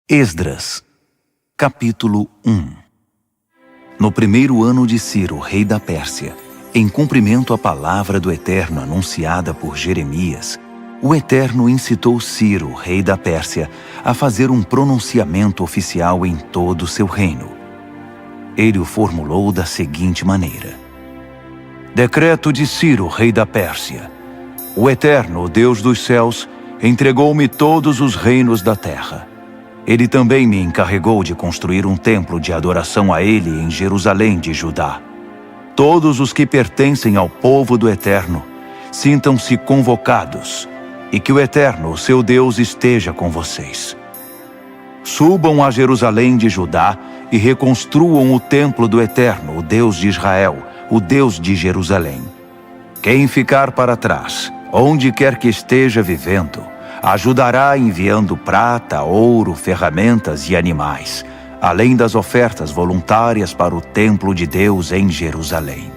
Esdras, capítulo 1. No primeiro ano de Ciro, rei da Pérsia, em cumprimento à palavra do Eterno anunciada por Jeremias, o Eterno incitou Ciro, rei da Pérsia, a fazer um pronunciamento oficial em todo o seu reino. Ele o formulou da seguinte maneira: Decreto de Ciro, rei da Pérsia. O Eterno, o Deus dos céus, entregou-me todos os reinos da terra. Ele também me encarregou de construir um templo de adoração a Ele em Jerusalém de Judá. Todos os que pertencem ao povo do Eterno, sintam-se convocados, e que o Eterno, o seu Deus, esteja com vocês. Subam a Jerusalém de Judá e reconstruam o templo do Eterno, o Deus de Israel, o Deus de Jerusalém. Quem ficar para trás, onde quer que esteja vivendo, ajudará enviando prata, ouro, ferramentas e animais, além das ofertas voluntárias para o templo de Deus em Jerusalém.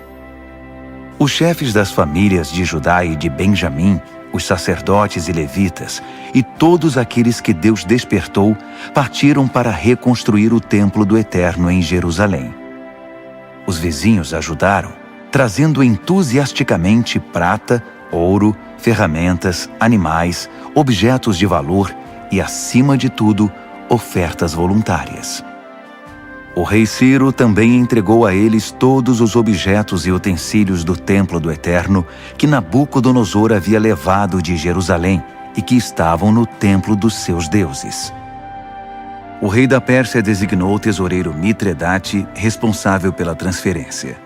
Os chefes das famílias de Judá e de Benjamim, os sacerdotes e levitas, e todos aqueles que Deus despertou, partiram para reconstruir o templo do Eterno em Jerusalém. Os vizinhos ajudaram, trazendo entusiasticamente prata, ouro, ferramentas, animais, objetos de valor e, acima de tudo, ofertas voluntárias. O rei Ciro também entregou a eles todos os objetos e utensílios do templo do Eterno que Nabucodonosor havia levado de Jerusalém e que estavam no templo dos seus deuses. O rei da Pérsia designou o tesoureiro Mitredate responsável pela transferência.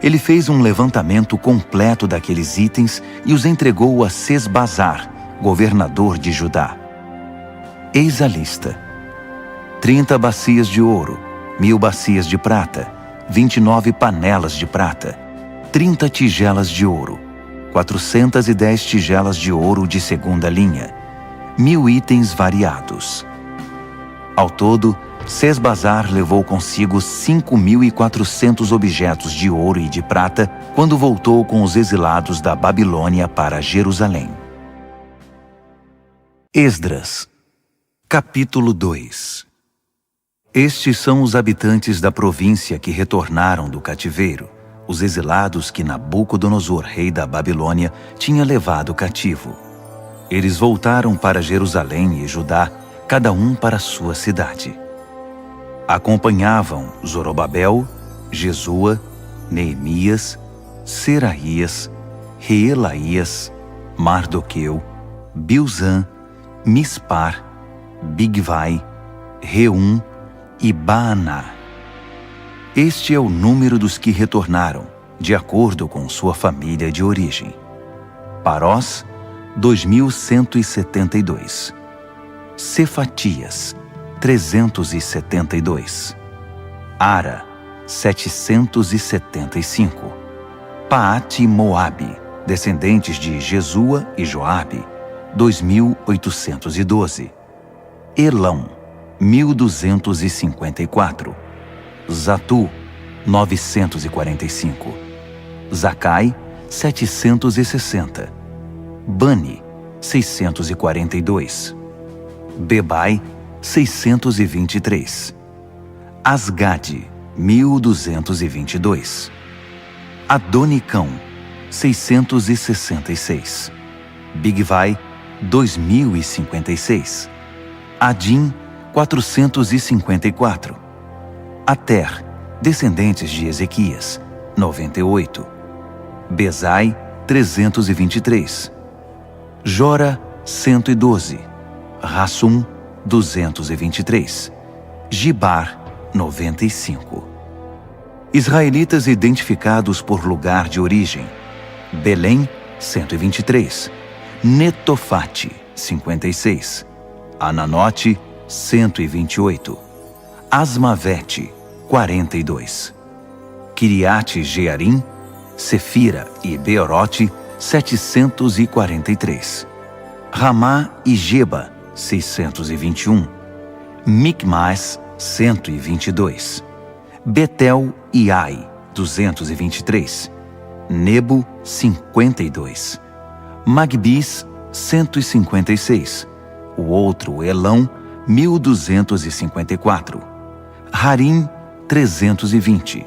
Ele fez um levantamento completo daqueles itens e os entregou a Sesbazar, governador de Judá. Eis a lista: 30 bacias de ouro, 1000 bacias de prata, 29 panelas de prata, 30 tigelas de ouro, 410 tigelas de ouro de segunda linha, 1000 itens variados. Ao todo, Sesbazar levou consigo 5.400 objetos de ouro e de prata quando voltou com os exilados da Babilônia para Jerusalém. Esdras, capítulo 2. Estes são os habitantes da província que retornaram do cativeiro, os exilados que Nabucodonosor, rei da Babilônia, tinha levado cativo. Eles voltaram para Jerusalém e Judá, cada um para sua cidade. Acompanhavam Zorobabel, Jesua, Neemias, Seraías, Reelaías, Mardoqueu, Bilzã, Mispar, Bigvai, Reum e Baaná. Este é o número dos que retornaram, de acordo com sua família de origem. Parós, 2.172. Cefatias, 372. Ara, 775. Paate Moabe, descendentes de Jesua e Joabe, 2.812. Elão, 1.254. Zatu, 945. Zacai, 760. Bani, 642. Bebai, 623. Asgade, 1.222. Adonicão, 666. Bigvai, 2.056. Adim, 454. Ater, descendentes de Ezequias, 98. Bezai, 323. Jora, 112. Rassum, 223. Gibar, 95. Israelitas identificados por lugar de origem: Belém, 123. Netofate, 56. Ananote, 128. Asmavete, 42. Kiriate Jearim, Sefira e Beerote, 743. Ramá e Geba, 621. Micmas, 122. Betel e Ai, 223. Nebo, 52. Magbis, 156. O outro Elão, 1254. Harim, 320.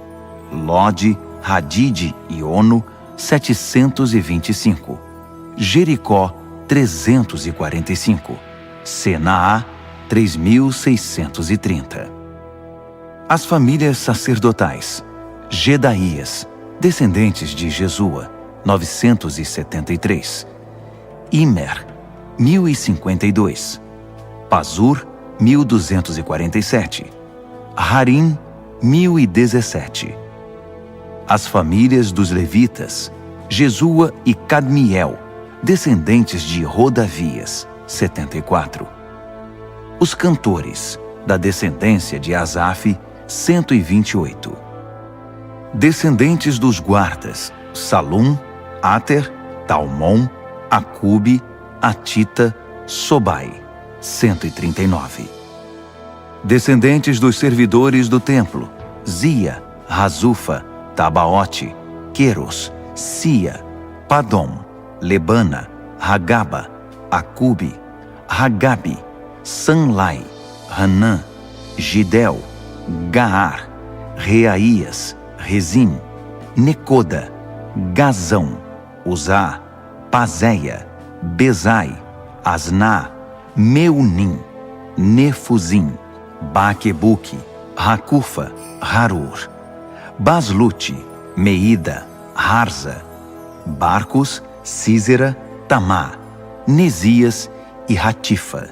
Lode, Hadide e Ono, 725. Jericó, 345. Senaá, 3630. As famílias sacerdotais: Jedaías, descendentes de Jesua, 973. Imer, 1052. Pazur, 1247. Harim, 1017. As famílias dos levitas: Jesua e Cadmiel, descendentes de Rodavias, 74. Os cantores, da descendência de Asaf, 128. Descendentes dos guardas: Salum, Ater, Talmon, Acube, Atita, Sobai, 139. Descendentes dos servidores do templo: Zia, Razufa, Tabaote, Queros, Sia, Padom, Lebana, Hagaba, Acube, Hagabe, Sanlai, Hanã, Gidel, Gaar, Reaías, Rezim, Necoda, Gazão, Uzá, Pazéia, Bezai, Asná, Meunim, Nefuzim, Baquebuque, Racufa, Harur, Baslute, Meida, Harza, Barcos, Císera, Tamá, Nesias e Ratifa.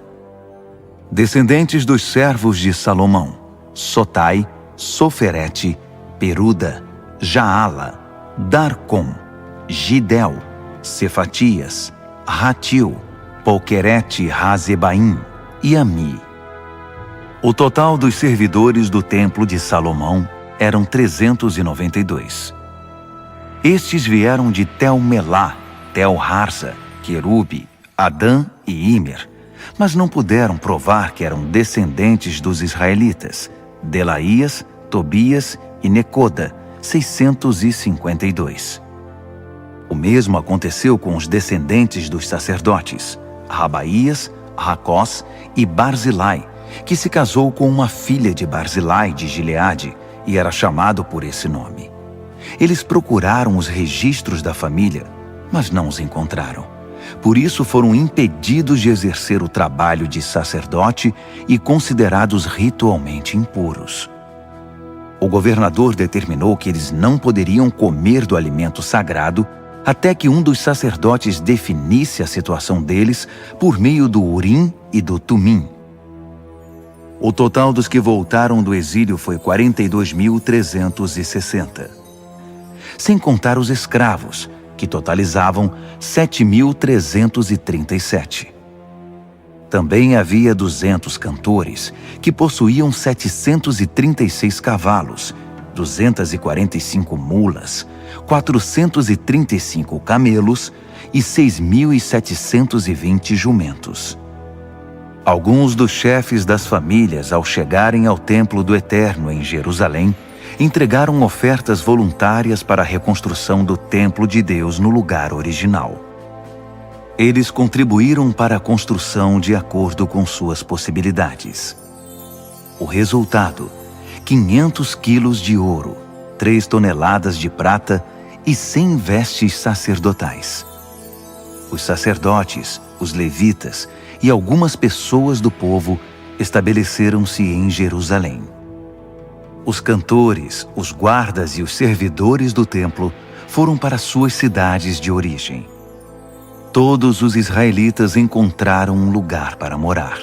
Descendentes dos servos de Salomão: Sotai, Soferete, Peruda, Jaala, Darcom, Gidel, Cefatias, Ratil, Poquerete Razebaim e Ami. O total dos servidores do templo de Salomão eram 392. Estes vieram de Tel-Melá, Tel-Harza, Querube, Adã e Imer, mas não puderam provar que eram descendentes dos israelitas: Delaías, Tobias e Necoda, 652. O mesmo aconteceu com os descendentes dos sacerdotes: Rabaías, Racós e Barzilai, que se casou com uma filha de Barzilai de Gileade e era chamado por esse nome. Eles procuraram os registros da família, mas não os encontraram. Por isso foram impedidos de exercer o trabalho de sacerdote e considerados ritualmente impuros. O governador determinou que eles não poderiam comer do alimento sagrado até que um dos sacerdotes definisse a situação deles por meio do Urim e do Tumim. O total dos que voltaram do exílio foi 42.360. Sem contar os escravos, que totalizavam 7.337. Também havia 200 cantores, que possuíam 736 cavalos, 245 mulas, 435 camelos e 6.720 jumentos. Alguns dos chefes das famílias, ao chegarem ao templo do Eterno em Jerusalém, entregaram ofertas voluntárias para a reconstrução do templo de Deus no lugar original. Eles contribuíram para a construção de acordo com suas possibilidades. O resultado: 500 quilos de ouro, 3 toneladas de prata e 100 vestes sacerdotais. Os sacerdotes, os levitas e algumas pessoas do povo estabeleceram-se em Jerusalém. Os cantores, os guardas e os servidores do templo foram para suas cidades de origem. Todos os israelitas encontraram um lugar para morar.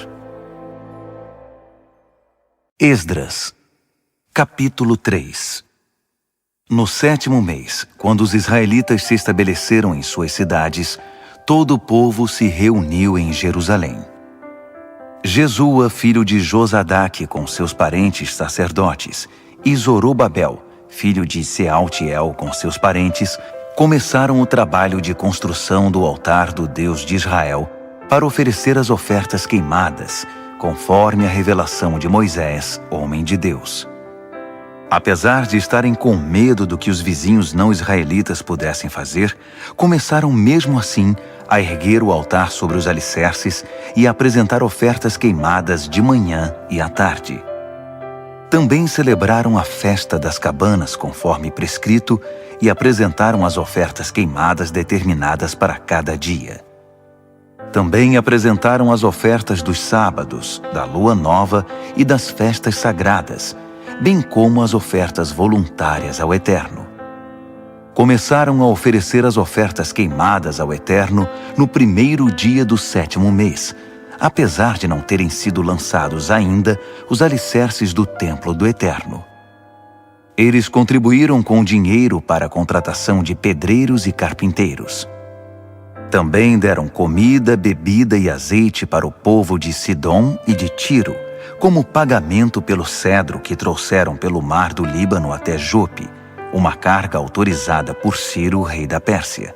Esdras, capítulo 3. No 7º mês, quando os israelitas se estabeleceram em suas cidades, todo o povo se reuniu em Jerusalém. Jesua, filho de Josadaque, com seus parentes sacerdotes, e Zorobabel, filho de Sealtiel, com seus parentes, começaram o trabalho de construção do altar do Deus de Israel para oferecer as ofertas queimadas, conforme a revelação de Moisés, homem de Deus. Apesar de estarem com medo do que os vizinhos não israelitas pudessem fazer, começaram mesmo assim a erguer o altar sobre os alicerces e a apresentar ofertas queimadas de manhã e à tarde. Também celebraram a festa das cabanas conforme prescrito e apresentaram as ofertas queimadas determinadas para cada dia. Também apresentaram as ofertas dos sábados, da lua nova e das festas sagradas, bem como as ofertas voluntárias ao Eterno. Começaram a oferecer as ofertas queimadas ao Eterno no primeiro dia do 7º mês, apesar de não terem sido lançados ainda os alicerces do templo do Eterno. Eles contribuíram com dinheiro para a contratação de pedreiros e carpinteiros. Também deram comida, bebida e azeite para o povo de Sidom e de Tiro, como pagamento pelo cedro que trouxeram pelo mar do Líbano até Jope, uma carga autorizada por Ciro, rei da Pérsia.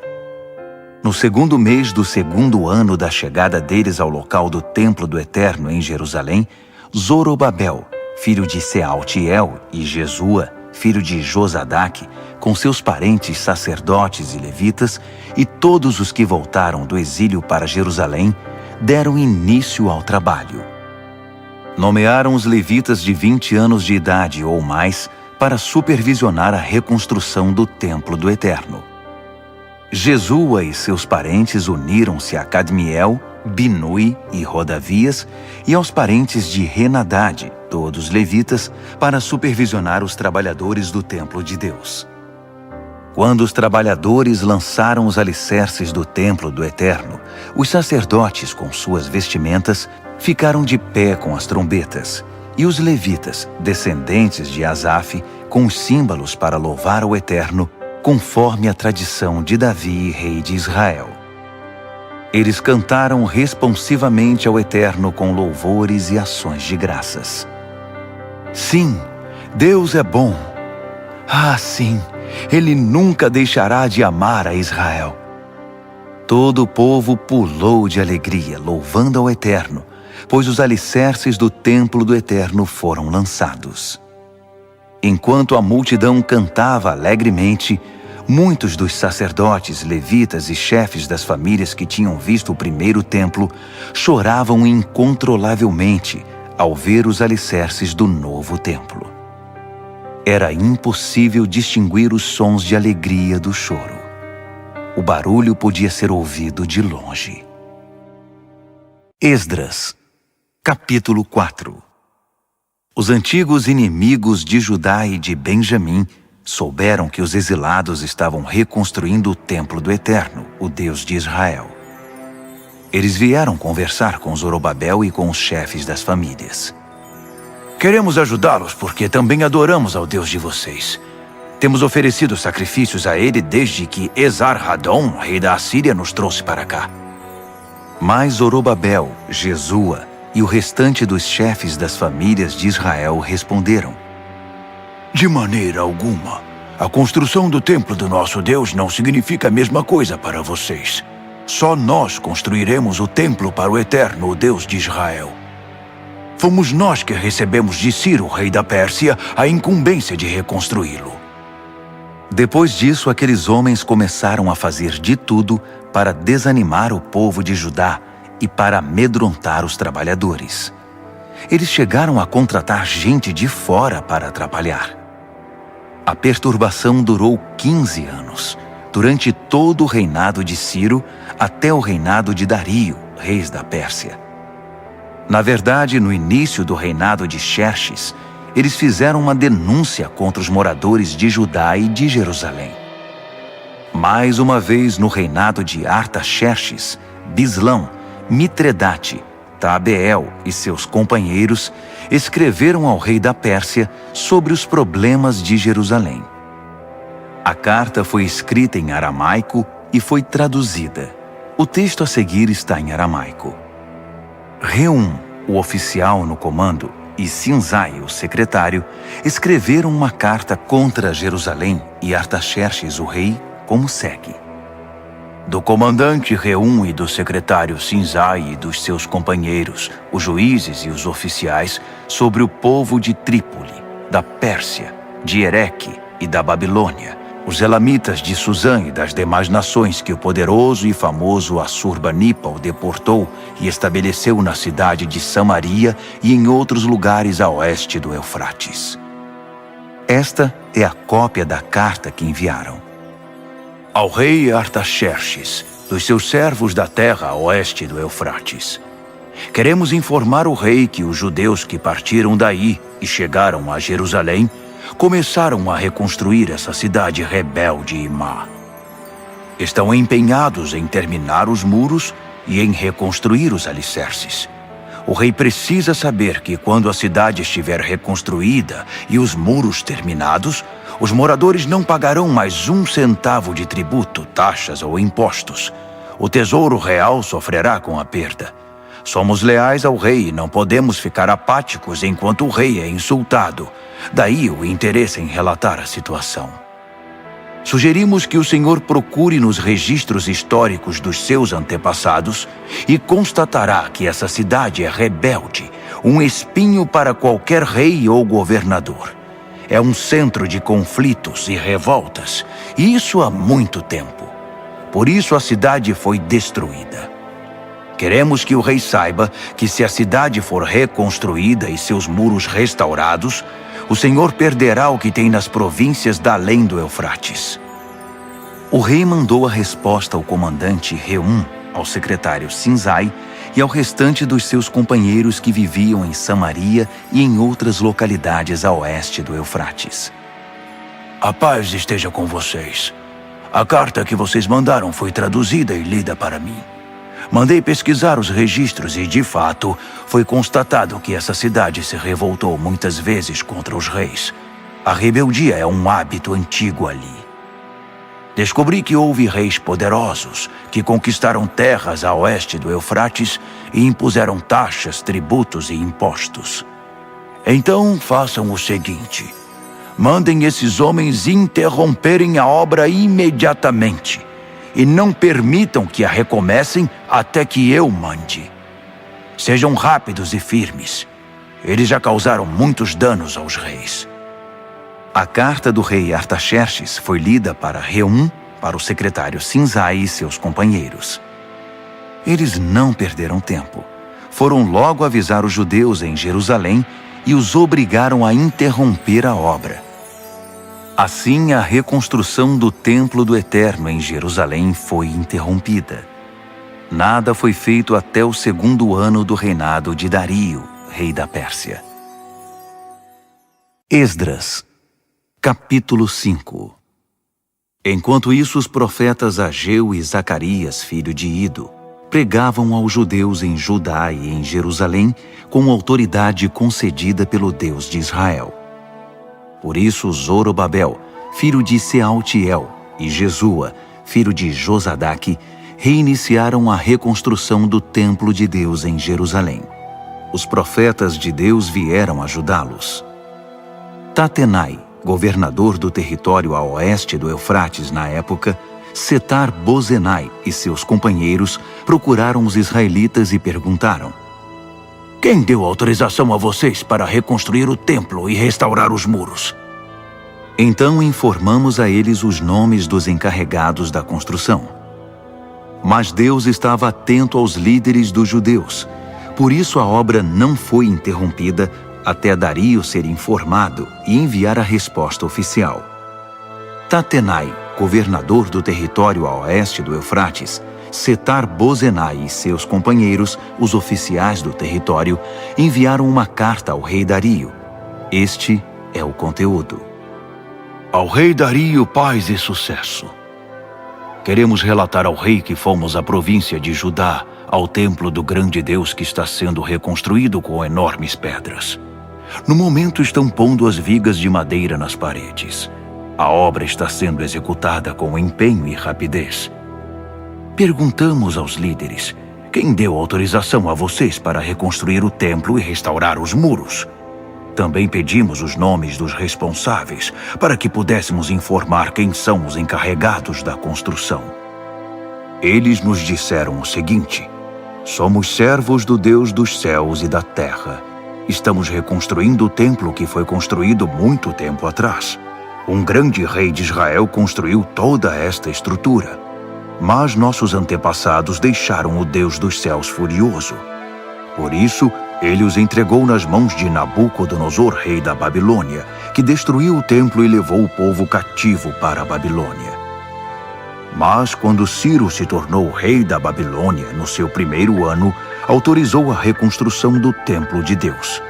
No 2º mês do 2º ano da chegada deles ao local do templo do Eterno em Jerusalém, Zorobabel, filho de Sealtiel, e Jesua, filho de Josadaque, com seus parentes sacerdotes e levitas, e todos os que voltaram do exílio para Jerusalém, deram início ao trabalho. Nomearam os levitas de 20 anos de idade ou mais para supervisionar a reconstrução do templo do Eterno. Jesua e seus parentes uniram-se a Cadmiel, Binui e Rodavias e aos parentes de Renadade, todos levitas, para supervisionar os trabalhadores do templo de Deus. Quando os trabalhadores lançaram os alicerces do templo do Eterno, os sacerdotes, com suas vestimentas, ficaram de pé com as trombetas, e os levitas, descendentes de Asaf, com os símbolos para louvar ao Eterno, conforme a tradição de Davi, rei de Israel. Eles cantaram responsivamente ao Eterno com louvores e ações de graças. Sim, Deus é bom. Ah, sim, Ele nunca deixará de amar a Israel. Todo o povo pulou de alegria, louvando ao Eterno, pois os alicerces do templo do Eterno foram lançados. Enquanto a multidão cantava alegremente, muitos dos sacerdotes, levitas e chefes das famílias que tinham visto o primeiro templo choravam incontrolavelmente ao ver os alicerces do novo templo. Era impossível distinguir os sons de alegria do choro. O barulho podia ser ouvido de longe. Esdras, capítulo 4. Os antigos inimigos de Judá e de Benjamim souberam que os exilados estavam reconstruindo o templo do Eterno, o Deus de Israel. Eles vieram conversar com Zorobabel e com os chefes das famílias. Queremos ajudá-los porque também adoramos ao Deus de vocês. Temos oferecido sacrifícios a ele desde que Esar-Hadon, rei da Assíria, nos trouxe para cá. Mas Zorobabel, Jesua e o restante dos chefes das famílias de Israel responderam: de maneira alguma. A construção do templo do nosso Deus não significa a mesma coisa para vocês. Só nós construiremos o templo para o Eterno, o Deus de Israel. Fomos nós que recebemos de Ciro, rei da Pérsia, a incumbência de reconstruí-lo. Depois disso, aqueles homens começaram a fazer de tudo para desanimar o povo de Judá e para amedrontar os trabalhadores. Eles chegaram a contratar gente de fora para atrapalhar. A perturbação durou 15 anos, durante todo o reinado de Ciro até o reinado de Dario, reis da Pérsia. Na verdade, no início do reinado de Xerxes, eles fizeram uma denúncia contra os moradores de Judá e de Jerusalém. Mais uma vez, no reinado de Artaxerxes, Bislão, Mitredate, Tabeel e seus companheiros escreveram ao rei da Pérsia sobre os problemas de Jerusalém. A carta foi escrita em aramaico e foi traduzida. O texto a seguir está em aramaico. Reum, o oficial no comando, e Sinzai, o secretário, escreveram uma carta contra Jerusalém e Artaxerxes, o rei, como segue. Do comandante Reum e do secretário Sinzai e dos seus companheiros, os juízes e os oficiais, sobre o povo de Trípoli, da Pérsia, de Ereque e da Babilônia, Os elamitas de Suzã e das demais nações que o poderoso e famoso Assurbanipal deportou e estabeleceu na cidade de Samaria e em outros lugares a oeste do Eufrates. Esta é a cópia da carta que enviaram. Ao rei Artaxerxes, dos seus servos da terra a oeste do Eufrates. Queremos informar o rei que os judeus que partiram daí e chegaram a Jerusalém começaram a reconstruir essa cidade rebelde e má. Estão empenhados em terminar os muros e em reconstruir os alicerces. O rei precisa saber que quando a cidade estiver reconstruída e os muros terminados, os moradores não pagarão mais 1 centavo de tributo, taxas ou impostos. O tesouro real sofrerá com a perda. Somos leais ao rei e não podemos ficar apáticos enquanto o rei é insultado. Daí o interesse em relatar a situação. Sugerimos que o senhor procure nos registros históricos dos seus antepassados e constatará que essa cidade é rebelde, um espinho para qualquer rei ou governador. É um centro de conflitos e revoltas, e isso há muito tempo. Por isso a cidade foi destruída. Queremos que o rei saiba que se a cidade for reconstruída e seus muros restaurados, o Senhor perderá o que tem nas províncias da além do Eufrates. O rei mandou a resposta ao comandante Reum, ao secretário Sinzai e ao restante dos seus companheiros que viviam em Samaria e em outras localidades a oeste do Eufrates. A paz esteja com vocês. A carta que vocês mandaram foi traduzida e lida para mim. Mandei pesquisar os registros e, de fato, foi constatado que essa cidade se revoltou muitas vezes contra os reis. A rebeldia é um hábito antigo ali. Descobri que houve reis poderosos que conquistaram terras a oeste do Eufrates e impuseram taxas, tributos e impostos. Então façam o seguinte: mandem esses homens interromperem a obra imediatamente e não permitam que a recomecem até que eu mande. Sejam rápidos e firmes. Eles já causaram muitos danos aos reis. A carta do rei Artaxerxes foi lida para Reum, para o secretário Sinzai e seus companheiros. Eles não perderam tempo. Foram logo avisar os judeus em Jerusalém e os obrigaram a interromper a obra. Assim, a reconstrução do Templo do Eterno em Jerusalém foi interrompida. Nada foi feito até o 2º ano do reinado de Dario, rei da Pérsia. Esdras, capítulo 5. Enquanto isso, os profetas Ageu e Zacarias, filho de Ido, pregavam aos judeus em Judá e em Jerusalém com autoridade concedida pelo Deus de Israel. Por isso, Zorobabel, filho de Sealtiel, e Jesua, filho de Josadaque, reiniciaram a reconstrução do templo de Deus em Jerusalém. Os profetas de Deus vieram ajudá-los. Tatenai, governador do território a oeste do Eufrates na época, Setar-Bozenai e seus companheiros procuraram os israelitas e perguntaram: quem deu autorização a vocês para reconstruir o templo e restaurar os muros? Então informamos a eles os nomes dos encarregados da construção. Mas Deus estava atento aos líderes dos judeus. Por isso a obra não foi interrompida até Dario ser informado e enviar a resposta oficial. Tatenai, governador do território a oeste do Eufrates, Setar-Bozenai e seus companheiros, os oficiais do território, enviaram uma carta ao rei Dario. Este é o conteúdo. Ao rei Dario, paz e sucesso. Queremos relatar ao rei que fomos à província de Judá, ao templo do grande Deus que está sendo reconstruído com enormes pedras. No momento estão pondo as vigas de madeira nas paredes. A obra está sendo executada com empenho e rapidez. Perguntamos aos líderes: quem deu autorização a vocês para reconstruir o templo e restaurar os muros? Também pedimos os nomes dos responsáveis para que pudéssemos informar quem são os encarregados da construção. Eles nos disseram o seguinte: somos servos do Deus dos céus e da terra. Estamos reconstruindo o templo que foi construído muito tempo atrás. Um grande rei de Israel construiu toda esta estrutura. Mas nossos antepassados deixaram o Deus dos céus furioso. Por isso, ele os entregou nas mãos de Nabucodonosor, rei da Babilônia, que destruiu o templo e levou o povo cativo para a Babilônia. Mas quando Ciro se tornou rei da Babilônia, no seu primeiro ano, autorizou a reconstrução do templo de Deus.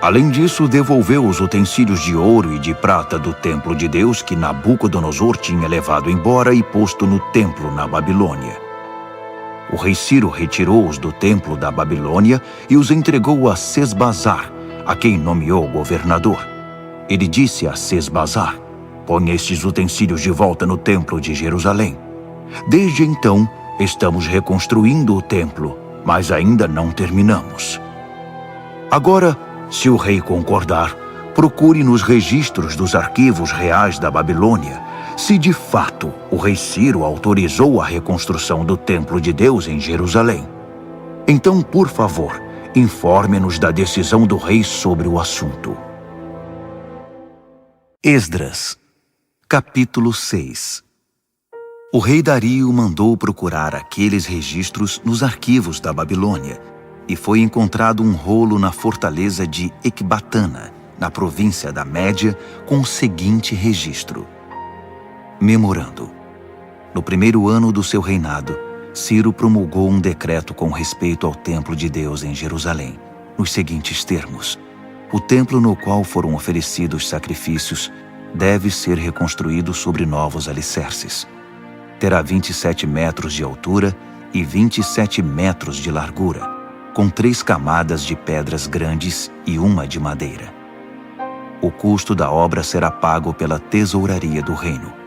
Além disso, devolveu os utensílios de ouro e de prata do templo de Deus que Nabucodonosor tinha levado embora e posto no templo na Babilônia. O rei Ciro retirou-os do templo da Babilônia e os entregou a Sesbazar, a quem nomeou governador. Ele disse a Sesbazar: "Põe estes utensílios de volta no templo de Jerusalém." Desde então, estamos reconstruindo o templo, mas ainda não terminamos. Agora, se o rei concordar, procure nos registros dos arquivos reais da Babilônia se de fato o rei Ciro autorizou a reconstrução do templo de Deus em Jerusalém. Então, por favor, informe-nos da decisão do rei sobre o assunto. Esdras, capítulo 6. O rei Dario mandou procurar aqueles registros nos arquivos da Babilônia, e foi encontrado um rolo na fortaleza de Ecbatana, na província da Média, com o seguinte registro. Memorando. No primeiro ano do seu reinado, Ciro promulgou um decreto com respeito ao templo de Deus em Jerusalém, nos seguintes termos: o templo no qual foram oferecidos sacrifícios deve ser reconstruído sobre novos alicerces. Terá 27 metros de altura e 27 metros de largura, com 3 camadas de pedras grandes e uma de madeira. O custo da obra será pago pela tesouraria do reino.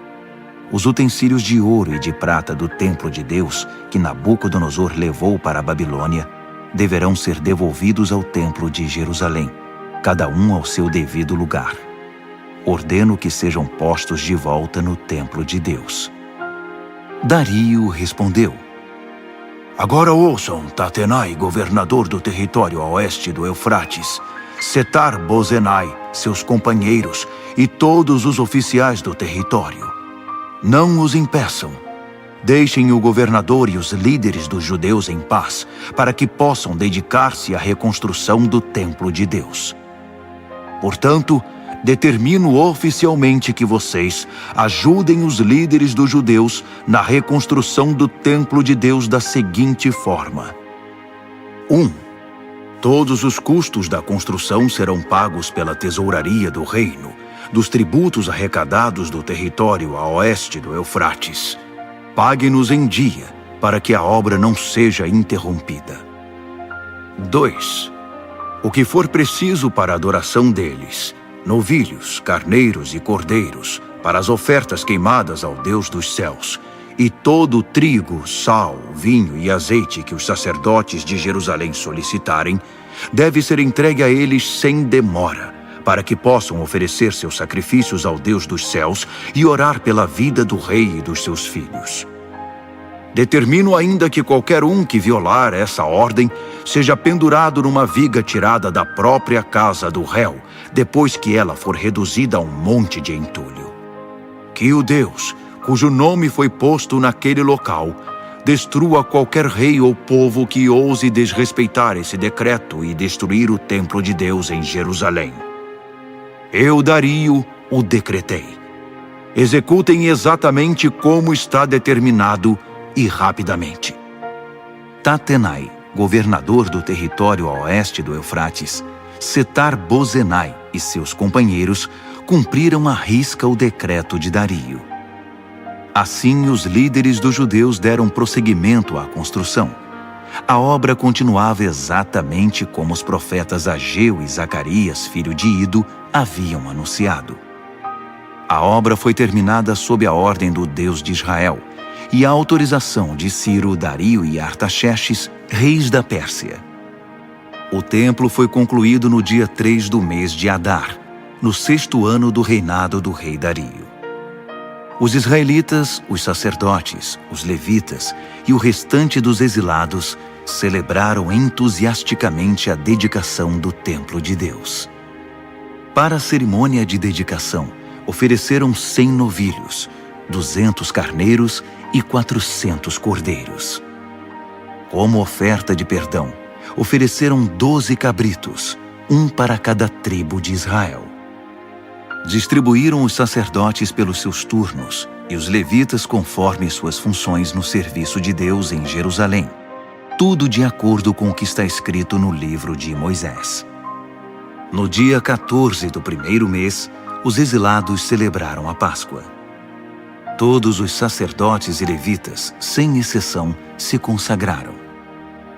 Os utensílios de ouro e de prata do templo de Deus, que Nabucodonosor levou para a Babilônia, deverão ser devolvidos ao templo de Jerusalém, cada um ao seu devido lugar. Ordeno que sejam postos de volta no templo de Deus. Dario respondeu: Agora ouçam, Tatenai, governador do território a oeste do Eufrates, Setar-Bozenai, seus companheiros e todos os oficiais do território. Não os impeçam. Deixem o governador e os líderes dos judeus em paz, para que possam dedicar-se à reconstrução do templo de Deus. Portanto, determino oficialmente que vocês ajudem os líderes dos judeus na reconstrução do templo de Deus da seguinte forma. 1. Todos os custos da construção serão pagos pela tesouraria do reino, dos tributos arrecadados do território a oeste do Eufrates. Pague-nos em dia, para que a obra não seja interrompida. 2. O que for preciso para a adoração deles, novilhos, carneiros e cordeiros, para as ofertas queimadas ao Deus dos céus, e todo o trigo, sal, vinho e azeite que os sacerdotes de Jerusalém solicitarem, deve ser entregue a eles sem demora, para que possam oferecer seus sacrifícios ao Deus dos céus e orar pela vida do rei e dos seus filhos. Determino ainda que qualquer um que violar essa ordem seja pendurado numa viga tirada da própria casa do réu, depois que ela for reduzida a um monte de entulho. Que o Deus, cujo nome foi posto naquele local, destrua qualquer rei ou povo que ouse desrespeitar esse decreto e destruir o templo de Deus em Jerusalém. Eu, Dario, o decretei. Executem exatamente como está determinado e rapidamente. Tatenai, governador do território a oeste do Eufrates, Setar-Bozenai e seus companheiros cumpriram à risca o decreto de Dario. Assim, os líderes dos judeus deram prosseguimento à construção. A obra continuava exatamente como os profetas Ageu e Zacarias, filho de Ido, haviam anunciado. A obra foi terminada sob a ordem do Deus de Israel e a autorização de Ciro, Dario e Artaxerxes, reis da Pérsia. O templo foi concluído no dia 3 do mês de Adar, no 6º ano do reinado do rei Dario. Os israelitas, os sacerdotes, os levitas e o restante dos exilados celebraram entusiasticamente a dedicação do templo de Deus. Para a cerimônia de dedicação, ofereceram 100 novilhos, 200 carneiros e 400 cordeiros. Como oferta de perdão, ofereceram 12 cabritos, um para cada tribo de Israel. Distribuíram os sacerdotes pelos seus turnos e os levitas conforme suas funções no serviço de Deus em Jerusalém, tudo de acordo com o que está escrito no livro de Moisés. No dia 14 do primeiro mês, os exilados celebraram a Páscoa. Todos os sacerdotes e levitas, sem exceção, se consagraram.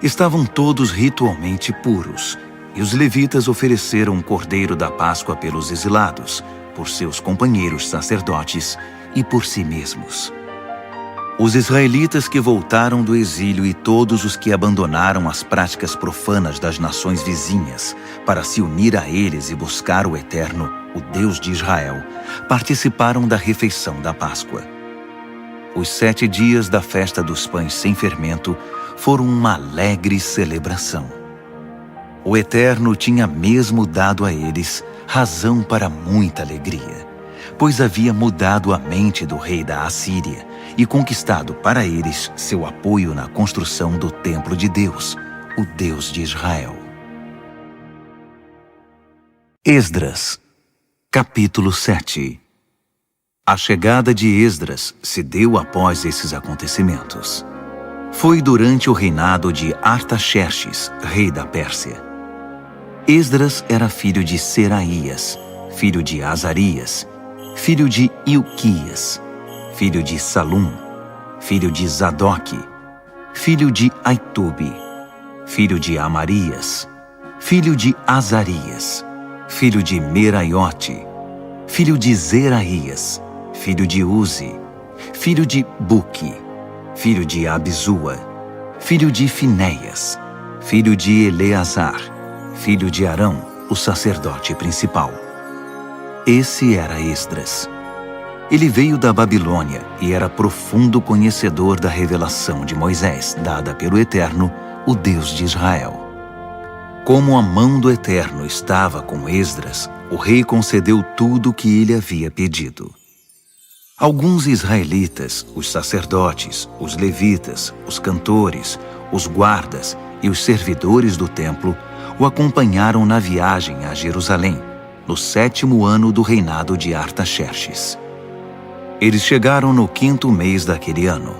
Estavam todos ritualmente puros, e os levitas ofereceram o cordeiro da Páscoa pelos exilados, por seus companheiros sacerdotes e por si mesmos. Os israelitas que voltaram do exílio e todos os que abandonaram as práticas profanas das nações vizinhas para se unir a eles e buscar o Eterno, o Deus de Israel, participaram da refeição da Páscoa. Os 7 dias da festa dos pães sem fermento foram uma alegre celebração. O Eterno tinha mesmo dado a eles razão para muita alegria, pois havia mudado a mente do rei da Assíria e conquistado para eles seu apoio na construção do templo de Deus, o Deus de Israel. Esdras, capítulo 7. A chegada de Esdras se deu após esses acontecimentos. Foi durante o reinado de Artaxerxes, rei da Pérsia. Esdras era filho de Seraías, filho de Azarias, filho de Ilquias, filho de Salum, filho de Zadoque, filho de Aitube, filho de Amarias, filho de Azarias, filho de Meraiote, filho de Zeraías, filho de Uzi, filho de Buque, filho de Abizua, filho de Finéias, filho de Eleazar, filho de Arão, o sacerdote principal. Esse era Esdras. Ele veio da Babilônia e era profundo conhecedor da revelação de Moisés, dada pelo Eterno, o Deus de Israel. Como a mão do Eterno estava com Esdras, o rei concedeu tudo o que ele havia pedido. Alguns israelitas, os sacerdotes, os levitas, os cantores, os guardas e os servidores do templo o acompanharam na viagem a Jerusalém, no 7º ano do reinado de Artaxerxes. Eles chegaram no 5º mês daquele ano.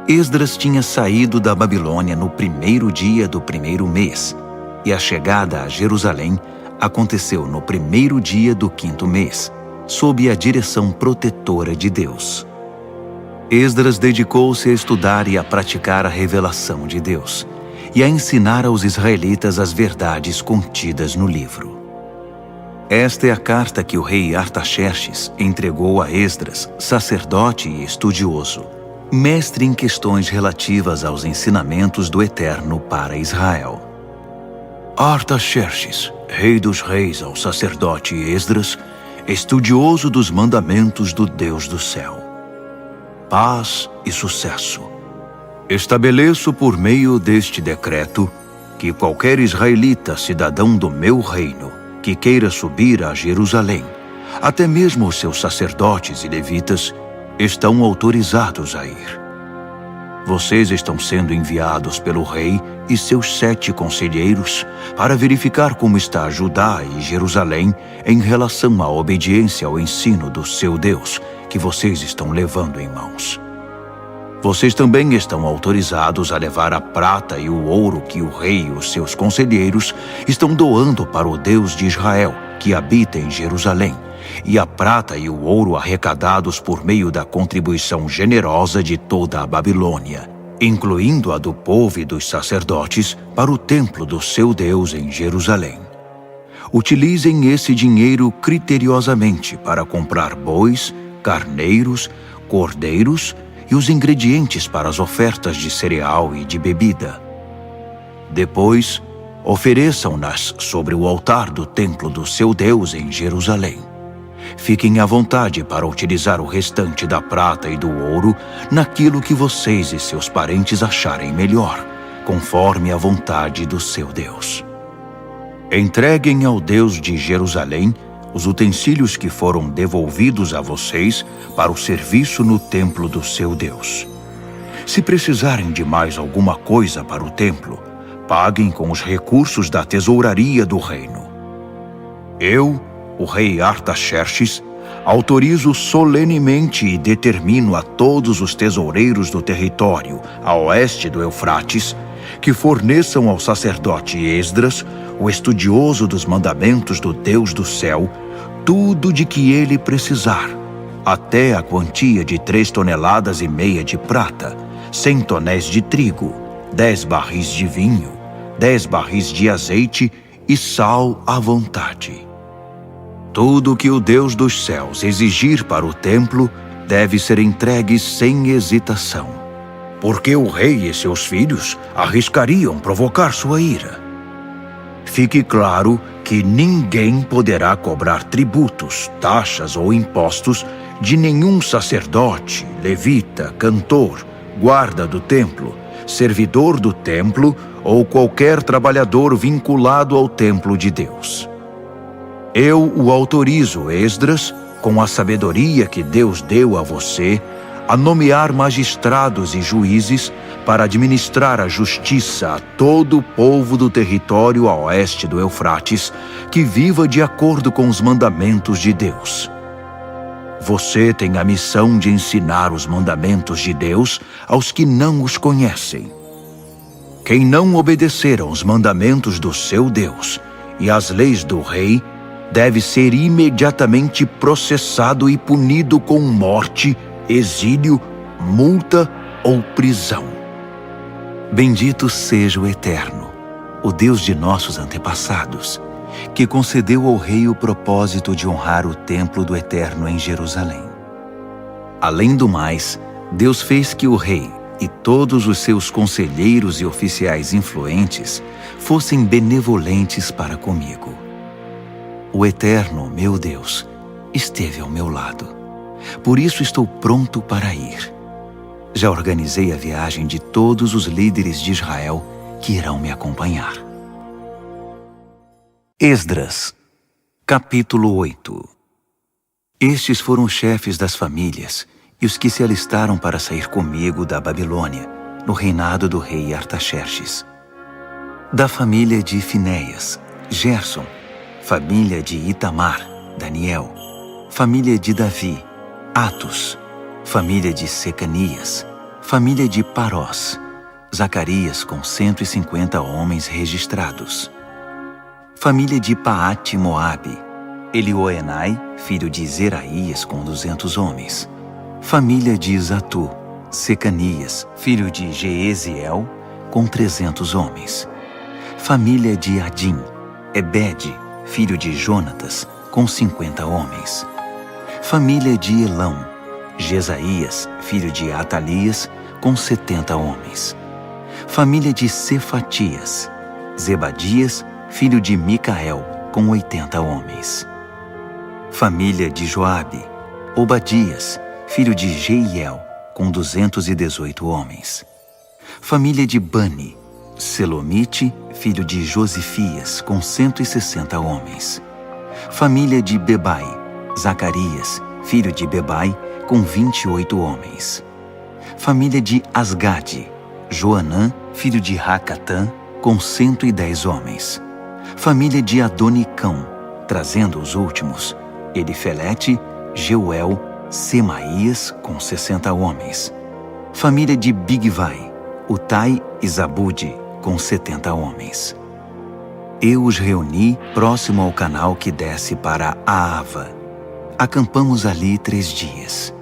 Esdras tinha saído da Babilônia no 1º dia do 1º mês, e a chegada a Jerusalém aconteceu no 1º dia do 5º mês, sob a direção protetora de Deus. Esdras dedicou-se a estudar e a praticar a revelação de Deus, e a ensinar aos israelitas as verdades contidas no livro. Esta é a carta que o rei Artaxerxes entregou a Esdras, sacerdote e estudioso, mestre em questões relativas aos ensinamentos do Eterno para Israel. Artaxerxes, rei dos reis, ao sacerdote Esdras, estudioso dos mandamentos do Deus do céu. Paz e sucesso. Estabeleço por meio deste decreto que qualquer israelita, cidadão do meu reino, que queira subir a Jerusalém, até mesmo os seus sacerdotes e levitas, estão autorizados a ir. Vocês estão sendo enviados pelo rei e seus 7 conselheiros para verificar como está Judá e Jerusalém em relação à obediência ao ensino do seu Deus, que vocês estão levando em mãos. Vocês também estão autorizados a levar a prata e o ouro que o rei e os seus conselheiros estão doando para o Deus de Israel, que habita em Jerusalém, e a prata e o ouro arrecadados por meio da contribuição generosa de toda a Babilônia, incluindo a do povo e dos sacerdotes, para o templo do seu Deus em Jerusalém. Utilizem esse dinheiro criteriosamente para comprar bois, carneiros, cordeiros e os ingredientes para as ofertas de cereal e de bebida. Depois, ofereçam-nas sobre o altar do templo do seu Deus em Jerusalém. Fiquem à vontade para utilizar o restante da prata e do ouro naquilo que vocês e seus parentes acharem melhor, conforme a vontade do seu Deus. Entreguem ao Deus de Jerusalém os utensílios que foram devolvidos a vocês para o serviço no templo do seu Deus. Se precisarem de mais alguma coisa para o templo, paguem com os recursos da tesouraria do reino. Eu, o rei Artaxerxes, autorizo solenemente e determino a todos os tesoureiros do território a oeste do Eufrates que forneçam ao sacerdote Esdras, o estudioso dos mandamentos do Deus do céu, tudo de que ele precisar, até a quantia de 3,5 toneladas de prata, 100 tonéis de trigo, 10 barris de vinho, 10 barris de azeite e sal à vontade. Tudo que o Deus dos céus exigir para o templo deve ser entregue sem hesitação, porque o rei e seus filhos arriscariam provocar sua ira. Fique claro que ninguém poderá cobrar tributos, taxas ou impostos de nenhum sacerdote, levita, cantor, guarda do templo, servidor do templo ou qualquer trabalhador vinculado ao templo de Deus. Eu o autorizo, Esdras, com a sabedoria que Deus deu a você, a nomear magistrados e juízes para administrar a justiça a todo o povo do território a oeste do Eufrates, que viva de acordo com os mandamentos de Deus. Você tem a missão de ensinar os mandamentos de Deus aos que não os conhecem. Quem não obedecer aos mandamentos do seu Deus e às leis do rei, deve ser imediatamente processado e punido com morte, exílio, multa ou prisão. Bendito seja o Eterno, o Deus de nossos antepassados, que concedeu ao rei o propósito de honrar o templo do Eterno em Jerusalém. Além do mais, Deus fez que o rei e todos os seus conselheiros e oficiais influentes fossem benevolentes para comigo. O Eterno, meu Deus, esteve ao meu lado. Por isso estou pronto para ir. Já organizei a viagem de todos os líderes de Israel que irão me acompanhar. Esdras, capítulo 8. Estes foram os chefes das famílias e os que se alistaram para sair comigo da Babilônia, no reinado do rei Artaxerxes. Da família de Finéias, Gerson; família de Itamar, Daniel; família de Davi, Atos; família de Secanias; família de Parós, Zacarias com 150 homens registrados; família de Paate-Moabe, Elioenai, filho de Zeraías com 200 homens; família de Zatu, Secanias, filho de Jeeziel, com 300 homens; família de Adim, Ebede, filho de Jonatas, com 50 homens; família de Elão, Jesaías, filho de Atalias, com 70 homens; família de Cefatias, Zebadias, filho de Micael, com 80 homens; família de Joabe, Obadias, filho de Jeiel, com 218 homens; família de Bani, Selomite, filho de Josifias, com 160 homens; família de Bebai, Zacarias, filho de Bebai, com 28 homens; família de Asgade, Joanã, filho de Racatã, com 110 homens; família de Adonicão, trazendo os últimos, Elifelete, Jeuel, Semaías, com 60 homens; família de Bigvai, Utai e Zabude, com 70 homens. Eu os reuni próximo ao canal que desce para Aava. Acampamos ali 3 dias.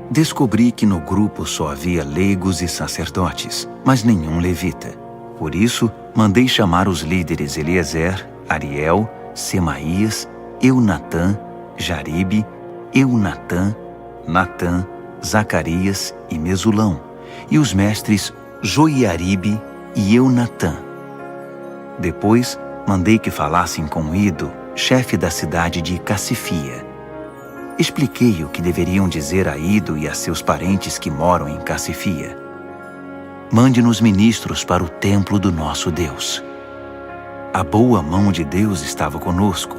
Descobri que no grupo só havia leigos e sacerdotes, mas nenhum levita. Por isso, mandei chamar os líderes Eliezer, Ariel, Semaías, Eunatã, Jaribe, Eunatã, Natã, Zacarias e Mesulão, e os mestres Joiaribe e Eunatã. Depois, mandei que falassem com Ido, chefe da cidade de Cassifia. Expliquei o que deveriam dizer a Ido e a seus parentes que moram em Cassifia. Mande-nos ministros para o templo do nosso Deus. A boa mão de Deus estava conosco,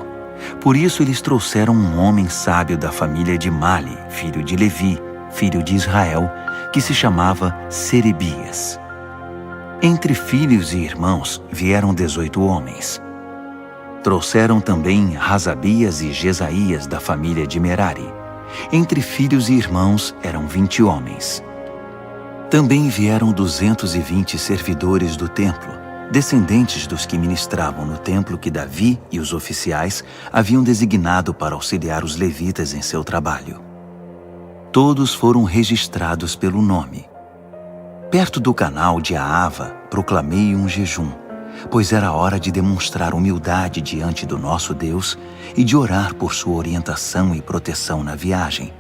Por isso eles trouxeram um homem sábio da família de Mali, filho de Levi, filho de Israel, que se chamava Serebias. Entre filhos e irmãos vieram 18 homens. Trouxeram também Razabias e Jesaías da família de Merari. Entre filhos e irmãos eram 20 homens. Também vieram 220 servidores do templo, descendentes dos que ministravam no templo que Davi e os oficiais haviam designado para auxiliar os levitas em seu trabalho. Todos foram registrados pelo nome. Perto do canal de Aava, proclamei um jejum, pois era hora de demonstrar humildade diante do nosso Deus e de orar por sua orientação e proteção na viagem,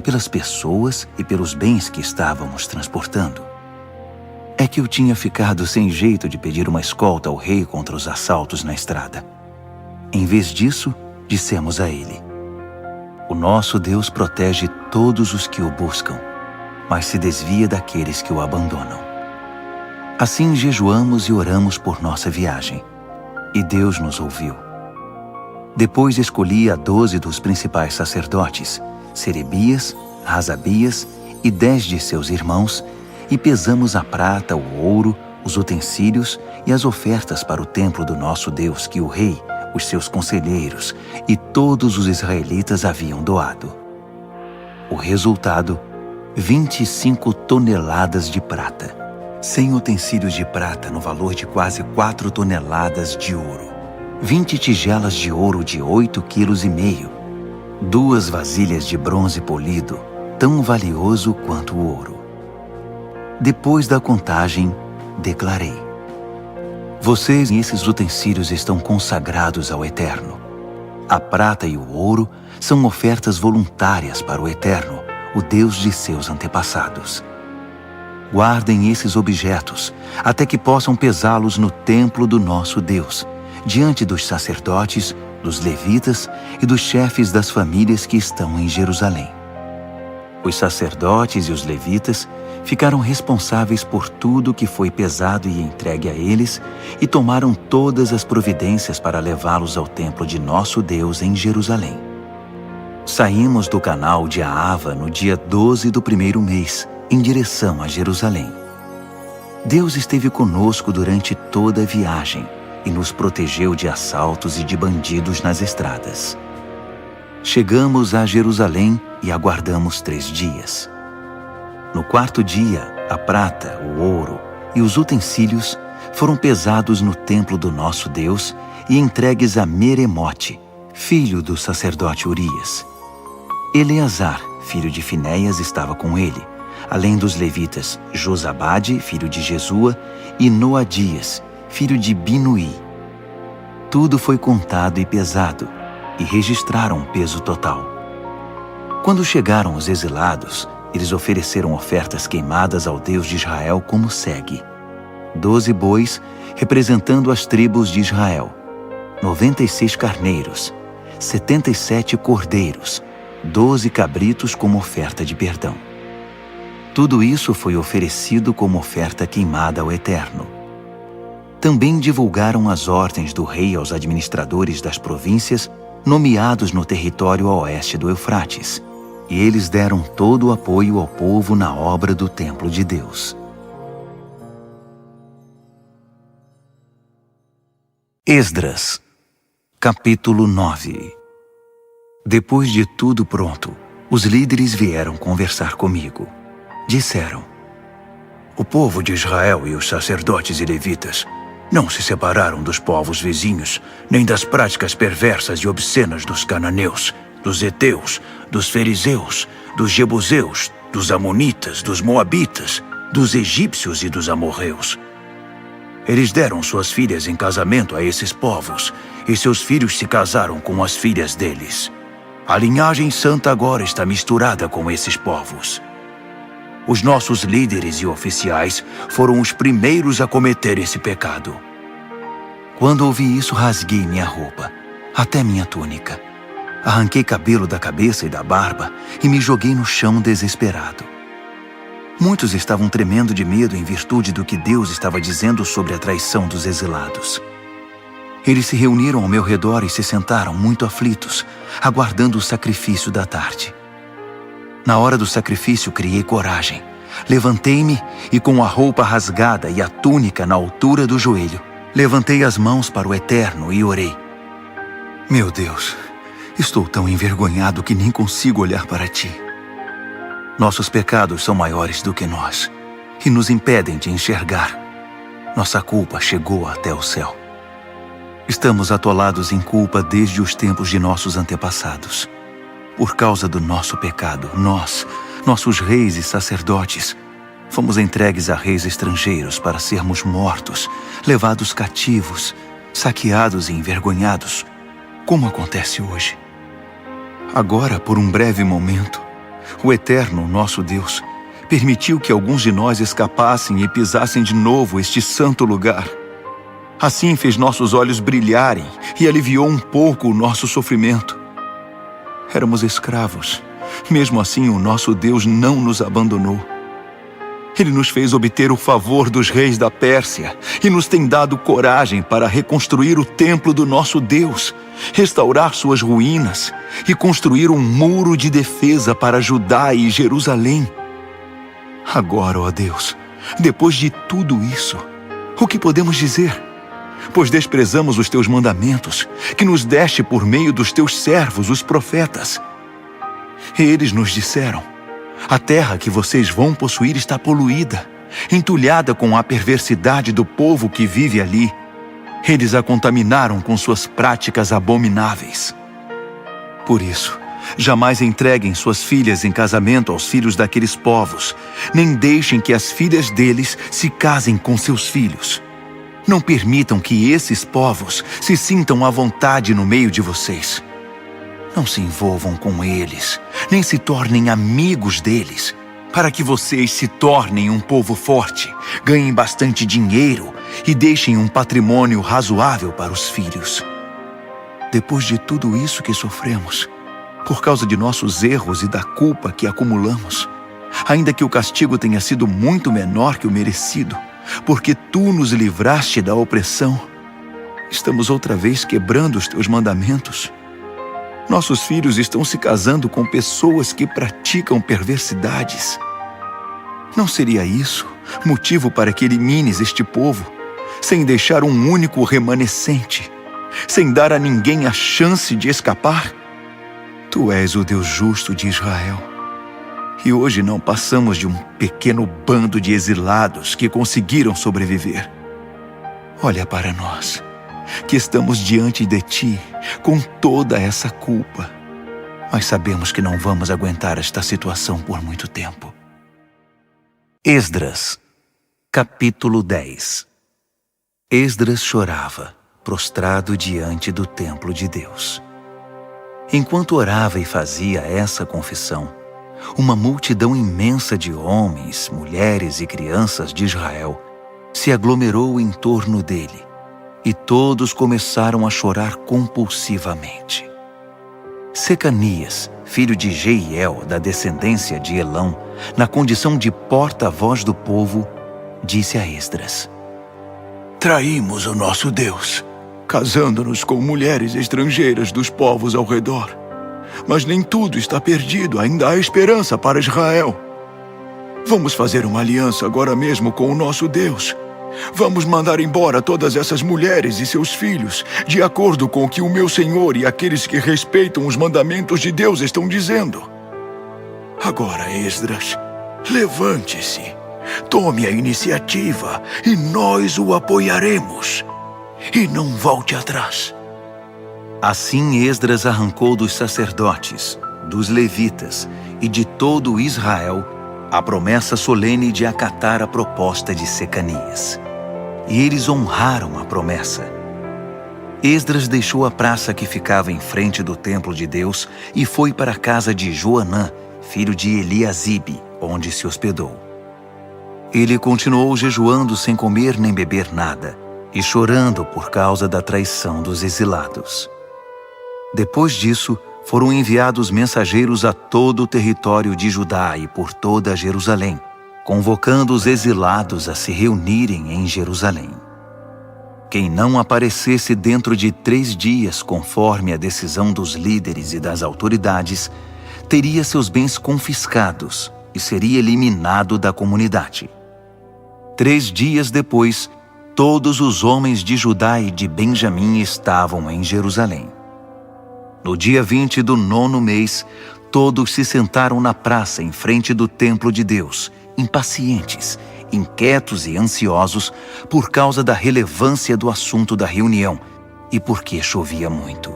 pelas pessoas e pelos bens que estávamos transportando. É que eu tinha ficado sem jeito de pedir uma escolta ao rei contra os assaltos na estrada. Em vez disso, dissemos a ele: o nosso Deus protege todos os que o buscam, mas se desvia daqueles que o abandonam. Assim jejuamos e oramos por nossa viagem, e Deus nos ouviu. Depois escolhi a 12 dos principais sacerdotes, Serebias, Razabias e 10 de seus irmãos, e pesamos a prata, o ouro, os utensílios e as ofertas para o templo do nosso Deus que o rei, os seus conselheiros e todos os israelitas haviam doado. O resultado: 25 toneladas de prata, 100 utensílios de prata no valor de quase 4 toneladas de ouro, 20 tigelas de ouro de 8,5 kg, 2 vasilhas de bronze polido, tão valioso quanto o ouro. Depois da contagem, declarei: vocês e esses utensílios estão consagrados ao Eterno. A prata e o ouro são ofertas voluntárias para o Eterno, o Deus de seus antepassados. Guardem esses objetos até que possam pesá-los no templo do nosso Deus, diante dos sacerdotes, dos levitas e dos chefes das famílias que estão em Jerusalém. Os sacerdotes e os levitas ficaram responsáveis por tudo que foi pesado e entregue a eles e tomaram todas as providências para levá-los ao templo de nosso Deus em Jerusalém. Saímos do canal de Aava no dia 12 do primeiro mês, em direção a Jerusalém. Deus esteve conosco durante toda a viagem e nos protegeu de assaltos e de bandidos nas estradas. Chegamos a Jerusalém e aguardamos 3 dias. No 4º dia, a prata, o ouro e os utensílios foram pesados no templo do nosso Deus e entregues a Meremote, filho do sacerdote Urias. Eleazar, filho de Finéias, estava com ele, além dos levitas Josabade, filho de Jesua, e Noadias, filho de Binuí. Tudo foi contado e pesado, e registraram o peso total. Quando chegaram os exilados, eles ofereceram ofertas queimadas ao Deus de Israel como segue: 12 bois, representando as tribos de Israel, 96 carneiros, 77 cordeiros, 12 cabritos como oferta de perdão. Tudo isso foi oferecido como oferta queimada ao Eterno. Também divulgaram as ordens do rei aos administradores das províncias nomeados no território a oeste do Eufrates, e eles deram todo o apoio ao povo na obra do templo de Deus. Esdras, capítulo 9. Depois de tudo pronto, os líderes vieram conversar comigo. Disseram: o povo de Israel e os sacerdotes e levitas não se separaram dos povos vizinhos, nem das práticas perversas e obscenas dos cananeus, dos heteus, dos fariseus, dos jebuseus, dos amonitas, dos moabitas, dos egípcios e dos amorreus. Eles deram suas filhas em casamento a esses povos, e seus filhos se casaram com as filhas deles. A linhagem santa agora está misturada com esses povos. Os nossos líderes e oficiais foram os primeiros a cometer esse pecado. Quando ouvi isso, rasguei minha roupa, até minha túnica. Arranquei cabelo da cabeça e da barba e me joguei no chão desesperado. Muitos estavam tremendo de medo em virtude do que Deus estava dizendo sobre a traição dos exilados. Eles se reuniram ao meu redor e se sentaram muito aflitos, aguardando o sacrifício da tarde. Na hora do sacrifício, criei coragem. Levantei-me e, com a roupa rasgada e a túnica na altura do joelho, levantei as mãos para o Eterno e orei. Meu Deus, estou tão envergonhado que nem consigo olhar para ti. Nossos pecados são maiores do que nós e nos impedem de enxergar. Nossa culpa chegou até o céu. Estamos atolados em culpa desde os tempos de nossos antepassados. Por causa do nosso pecado, nossos reis e sacerdotes, fomos entregues a reis estrangeiros para sermos mortos, levados cativos, saqueados e envergonhados, como acontece hoje. Agora, por um breve momento, o Eterno, nosso Deus, permitiu que alguns de nós escapassem e pisassem de novo este santo lugar. Assim fez nossos olhos brilharem e aliviou um pouco o nosso sofrimento. Éramos escravos. Mesmo assim, o nosso Deus não nos abandonou. Ele nos fez obter o favor dos reis da Pérsia e nos tem dado coragem para reconstruir o templo do nosso Deus, restaurar suas ruínas e construir um muro de defesa para Judá e Jerusalém. Agora, ó Deus, depois de tudo isso, o que podemos dizer? Pois desprezamos os teus mandamentos, que nos deste por meio dos teus servos, os profetas. Eles nos disseram: a terra que vocês vão possuir está poluída, entulhada com a perversidade do povo que vive ali. Eles a contaminaram com suas práticas abomináveis. Por isso, jamais entreguem suas filhas em casamento aos filhos daqueles povos, nem deixem que as filhas deles se casem com seus filhos. Não permitam que esses povos se sintam à vontade no meio de vocês. Não se envolvam com eles, nem se tornem amigos deles, para que vocês se tornem um povo forte, ganhem bastante dinheiro e deixem um patrimônio razoável para os filhos. Depois de tudo isso que sofremos, por causa de nossos erros e da culpa que acumulamos, ainda que o castigo tenha sido muito menor que o merecido, porque tu nos livraste da opressão, estamos outra vez quebrando os teus mandamentos. Nossos filhos estão se casando com pessoas que praticam perversidades. Não seria isso motivo para que elimines este povo, sem deixar um único remanescente, sem dar a ninguém a chance de escapar? Tu és o Deus justo de Israel. E hoje não passamos de um pequeno bando de exilados que conseguiram sobreviver. Olha para nós, que estamos diante de ti com toda essa culpa. Mas sabemos que não vamos aguentar esta situação por muito tempo. Esdras, capítulo 10. Esdras chorava, prostrado diante do templo de Deus. Enquanto orava e fazia essa confissão, uma multidão imensa de homens, mulheres e crianças de Israel se aglomerou em torno dele, e todos começaram a chorar compulsivamente. Secanias, filho de Jeiel, da descendência de Elão, na condição de porta-voz do povo, disse a Esdras: Traímos o nosso Deus, casando-nos com mulheres estrangeiras dos povos ao redor. Mas nem tudo está perdido, ainda há esperança para Israel. Vamos fazer uma aliança agora mesmo com o nosso Deus. Vamos mandar embora todas essas mulheres e seus filhos, de acordo com o que o meu Senhor e aqueles que respeitam os mandamentos de Deus estão dizendo. Agora, Esdras, levante-se, tome a iniciativa e nós o apoiaremos. E não volte atrás. Assim Esdras arrancou dos sacerdotes, dos levitas e de todo Israel a promessa solene de acatar a proposta de Secanias. E eles honraram a promessa. Esdras deixou a praça que ficava em frente do templo de Deus e foi para a casa de Joanã, filho de Eliasibe, onde se hospedou. Ele continuou jejuando sem comer nem beber nada e chorando por causa da traição dos exilados. Depois disso, foram enviados mensageiros a todo o território de Judá e por toda Jerusalém, convocando os exilados a se reunirem em Jerusalém. Quem não aparecesse dentro de 3 dias, conforme a decisão dos líderes e das autoridades, teria seus bens confiscados e seria eliminado da comunidade. 3 dias depois, todos os homens de Judá e de Benjamim estavam em Jerusalém. No dia 20 do 9º mês, todos se sentaram na praça em frente do templo de Deus, impacientes, inquietos e ansiosos por causa da relevância do assunto da reunião e porque chovia muito.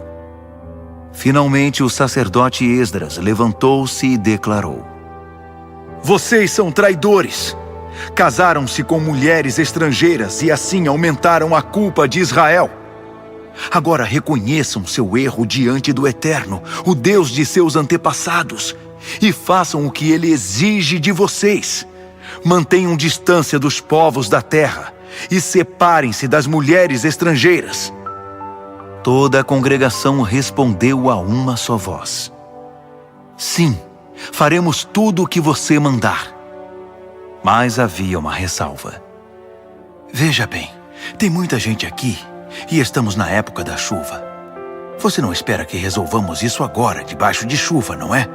Finalmente, o sacerdote Esdras levantou-se e declarou: Vocês são traidores! Casaram-se com mulheres estrangeiras e assim aumentaram a culpa de Israel. Agora reconheçam seu erro diante do Eterno, o Deus de seus antepassados, e façam o que ele exige de vocês. Mantenham distância dos povos da terra e separem-se das mulheres estrangeiras. Toda a congregação respondeu a uma só voz: Sim, faremos tudo o que você mandar. Mas havia uma ressalva. Veja bem, tem muita gente aqui e estamos na época da chuva. Você não espera que resolvamos isso agora, debaixo de chuva, não é?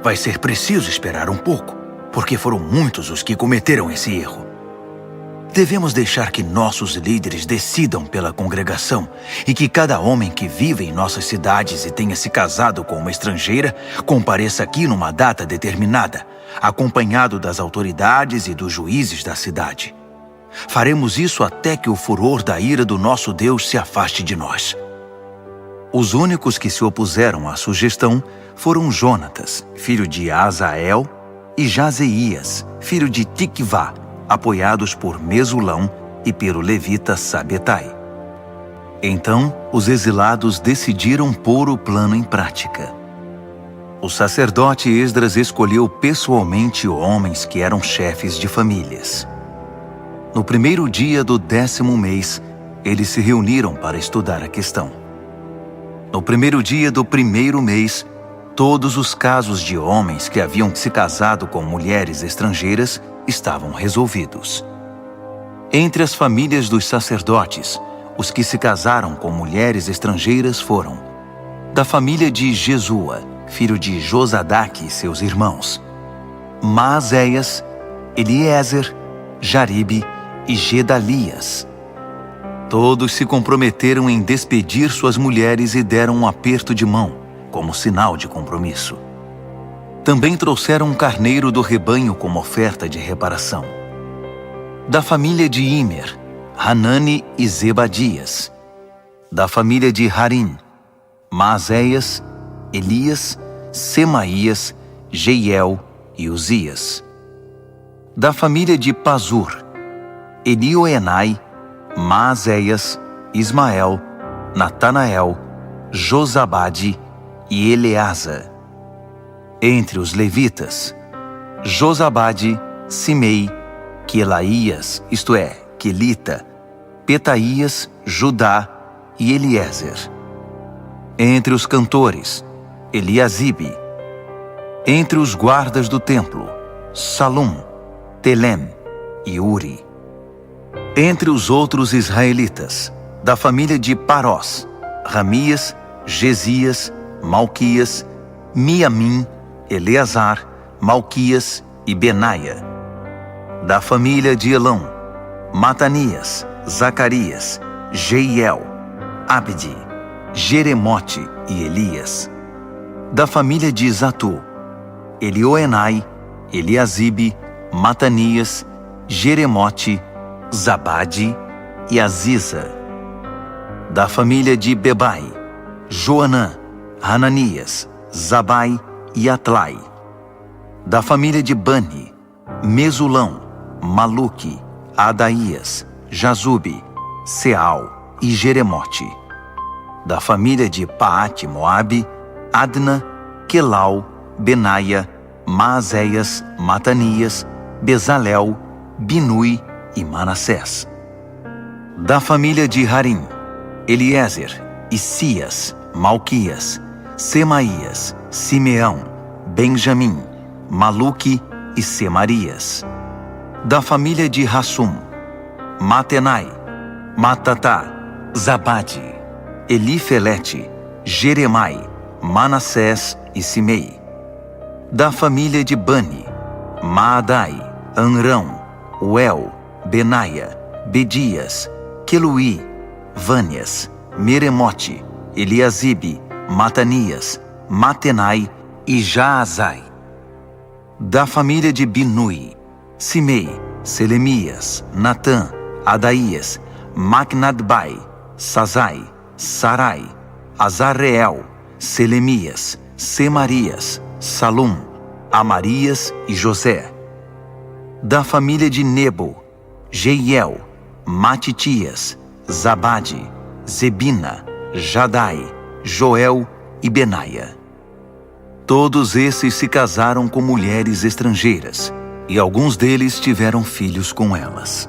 Vai ser preciso esperar um pouco, porque foram muitos os que cometeram esse erro. Devemos deixar que nossos líderes decidam pela congregação e que cada homem que vive em nossas cidades e tenha se casado com uma estrangeira compareça aqui numa data determinada, acompanhado das autoridades e dos juízes da cidade. Faremos isso até que o furor da ira do nosso Deus se afaste de nós. Os únicos que se opuseram à sugestão foram Jonatas, filho de Azael, e Jazeías, filho de Tikvá, apoiados por Mesulão e pelo levita Sabetai. Então, os exilados decidiram pôr o plano em prática. O sacerdote Esdras escolheu pessoalmente homens que eram chefes de famílias. No primeiro dia do 10º mês, eles se reuniram para estudar a questão. No primeiro dia do 1º mês, todos os casos de homens que haviam se casado com mulheres estrangeiras estavam resolvidos. Entre as famílias dos sacerdotes, os que se casaram com mulheres estrangeiras foram: da família de Jesua, filho de Josadaque e seus irmãos, Maazéias, Eliezer, Jaribe e Gedalias. Todos se comprometeram em despedir suas mulheres e deram um aperto de mão, como sinal de compromisso. Também trouxeram um carneiro do rebanho como oferta de reparação. Da família de Imer, Hanani e Zebadias. Da família de Harim, Maazéias, Elias, Semaías, Jeiel e Uzias. Da família de Pazur, Elioenai, Maazéias, Ismael, Natanael, Josabade e Eleasa. Entre os levitas, Josabade, Simei, Quelaías, isto é, Quelita, Petaías, Judá e Eliezer. Entre os cantores, Eliasibe. Entre os guardas do templo, Salum, Telem e Uri. Entre os outros israelitas, da família de Parós, Ramias, Gesias, Malquias, Miamim, Eleazar, Malquias e Benaia. Da família de Elão, Matanias, Zacarias, Jeiel, Abdi, Jeremote e Elias. Da família de Zatu, Elioenai, Eliasibe, Matanias, Jeremote, Zabade e Aziza. Da família de Bebai, Joanã, Hananias, Zabai e Atlai. Da família de Bani, Mesulão, Maluque, Adaías, Jazube, Seal e Jeremote. Da família de Paate Moabe, Adna, Quelau, Benaia, Maazéias, Matanias, Bezalel, Binui e Manassés. Da família de Harim, Eliezer, Isias, Malquias, Semaías, Simeão, Benjamim, Maluque e Semarias. Da família de Hassum, Matenai, Matatá, Zabade, Elifelete, Jeremai, Manassés e Simei. Da família de Bani, Maadai, Anrão, Uel, Benaia, Bedias, Queluí, Vânias, Meremote, Eliasibe, Matanias, Matenai e Jaazai. Da família de Binui, Simei, Selemias, Natã, Adaías, Macnadbai, Sazai, Sarai, Azarreel, Selemias, Semarias, Salum, Amarias e José. Da família de Nebo, Jeiel, Matitias, Zabade, Zebina, Jadai, Joel e Benaia. Todos esses se casaram com mulheres estrangeiras, e alguns deles tiveram filhos com elas.